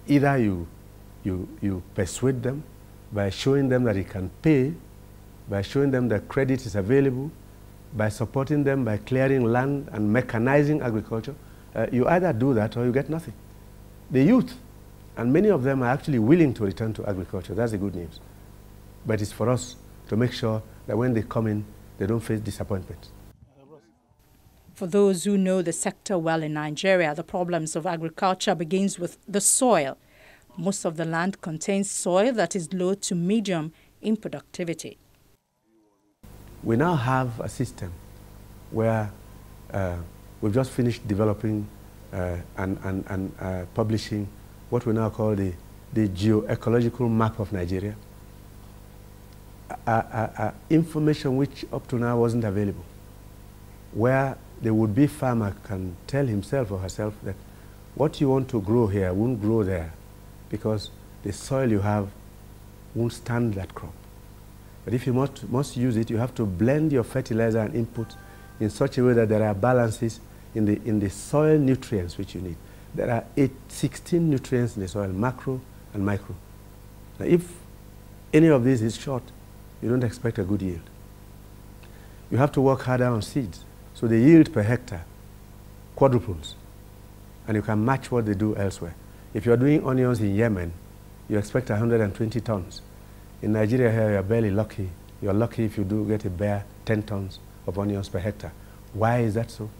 Either you persuade them by showing them that it can pay, by showing them that credit is available, by supporting them by clearing land and mechanizing agriculture. You either do that or you get nothing. The youth, and many of them are actually willing to return to agriculture. That's the good news. But it's for us to make sure that when they come in, they don't face disappointment. For those who know the sector well in Nigeria, the problems of agriculture begins with the soil. Most of the land contains soil that is low to medium in productivity. We now have a system where we've just finished developing and publishing what we now call the geoecological map of Nigeria. Information which up to now wasn't available, where the would-be farmer can tell himself or herself that what you want to grow here won't grow there because the soil you have won't stand that crop. But if you must use it, you have to blend your fertilizer and input in such a way that there are balances in the soil nutrients which you need. There are 16 nutrients in the soil, macro and micro. Now, if any of these is short, you don't expect a good yield. You have to work harder on seeds. So the yield per hectare quadruples, and you can match what they do elsewhere. If you're doing onions in Yemen, you expect 120 tons. In Nigeria here, you're barely lucky. You're lucky if you do get a bare 10 tons of onions per hectare. Why is that so?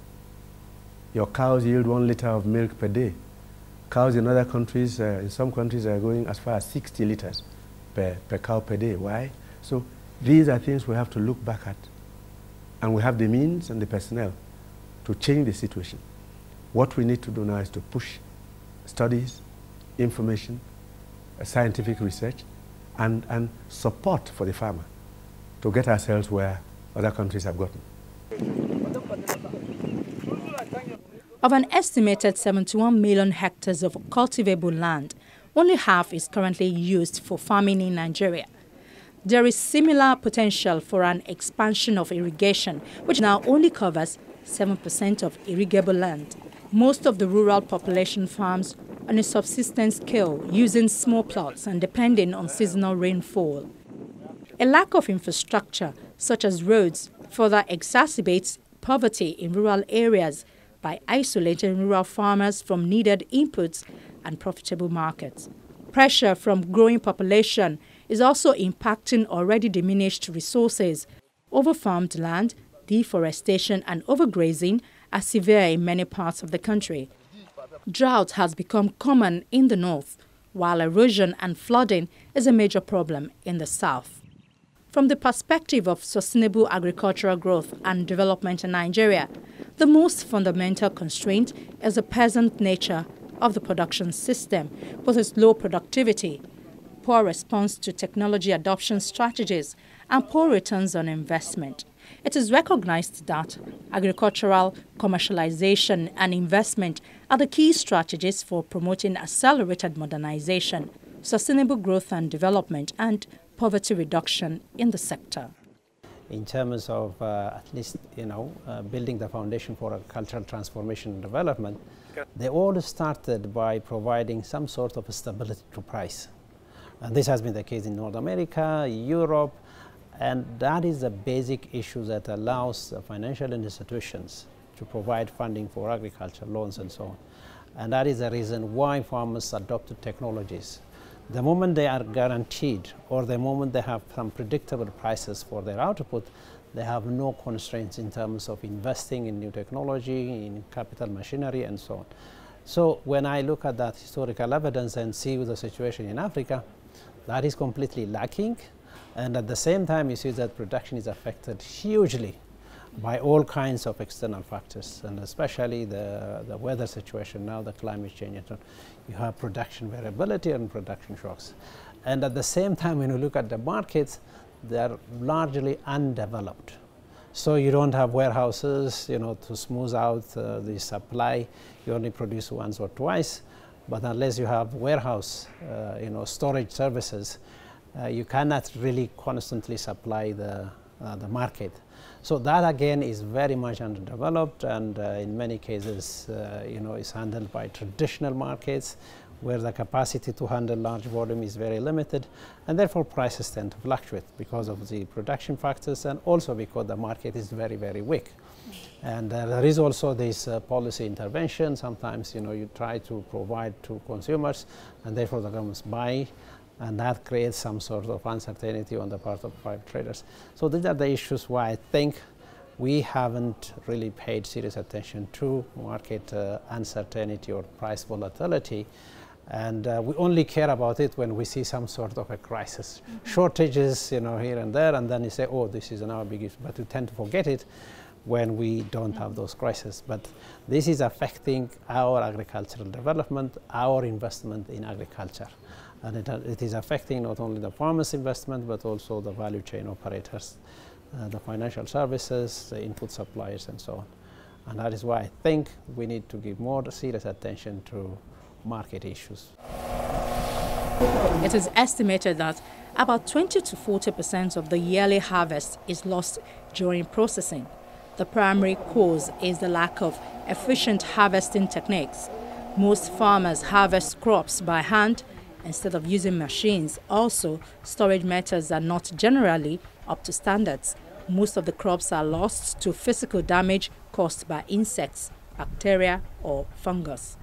Your cows yield 1 liter of milk per day. Cows in other countries, in some countries, are going as far as 60 liters per cow per day. Why? So these are things we have to look back at. And we have the means and the personnel to change the situation. What we need to do now is to push studies, information, scientific research, and support for the farmer to get ourselves where other countries have gotten. Of an estimated 71 million hectares of cultivable land, only half is currently used for farming in Nigeria. There is similar potential for an expansion of irrigation, which now only covers 7% of irrigable land. Most of the rural population farms on a subsistence scale, using small plots and depending on seasonal rainfall. A lack of infrastructure, such as roads, further exacerbates poverty in rural areas by isolating rural farmers from needed inputs and profitable markets. Pressure from growing population is also impacting already diminished resources. Overfarmed land, deforestation and overgrazing are severe in many parts of the country. Drought has become common in the north, while erosion and flooding is a major problem in the south. From the perspective of sustainable agricultural growth and development in Nigeria, the most fundamental constraint is the peasant nature of the production system, with its low productivity, poor response to technology adoption strategies, and poor returns on investment. It is recognized that agricultural commercialization and investment are the key strategies for promoting accelerated modernization, sustainable growth and development, and poverty reduction in the sector. In terms of at least, building the foundation for agricultural transformation and development, they all started by providing some sort of stability to price. And this has been the case in North America, Europe, and that is the basic issue that allows financial institutions to provide funding for agriculture, loans and so on. And that is the reason why farmers adopted technologies. The moment they are guaranteed, or the moment they have some predictable prices for their output, they have no constraints in terms of investing in new technology, in capital machinery and so on. So when I look at that historical evidence and see the situation in Africa, that is completely lacking. And at the same time, you see that production is affected hugely by all kinds of external factors, and especially the weather situation now, the climate change. You have production variability and production shocks. And at the same time, when you look at the markets, they are largely undeveloped. So you don't have warehouses, to smooth out the supply. You only produce once or twice. But unless you have warehouse, storage services, you cannot really constantly supply the market. So that again is very much underdeveloped, and in many cases, is handled by traditional markets, where the capacity to handle large volume is very limited, and therefore prices tend to fluctuate because of the production factors and also because the market is very, very weak. And there is also this policy intervention. Sometimes, you try to provide to consumers, and therefore the governments buy, and that creates some sort of uncertainty on the part of private traders. So these are the issues why I think we haven't really paid serious attention to market uncertainty or price volatility. And we only care about it when we see some sort of a crisis. Shortages, here and there, and then you say, oh, this is now a big issue. But we tend to forget it when we don't have those crises. But this is affecting our agricultural development, our investment in agriculture. And it is affecting not only the farmers' investment, but also the value chain operators, the financial services, the input suppliers, and so on. And that is why I think we need to give more serious attention to market issues. It is estimated that about 20 to 40% of the yearly harvest is lost during processing. The primary cause is the lack of efficient harvesting techniques. Most farmers harvest crops by hand instead of using machines. Also, storage methods are not generally up to standards. Most of the crops are lost to physical damage caused by insects, bacteria, or fungus.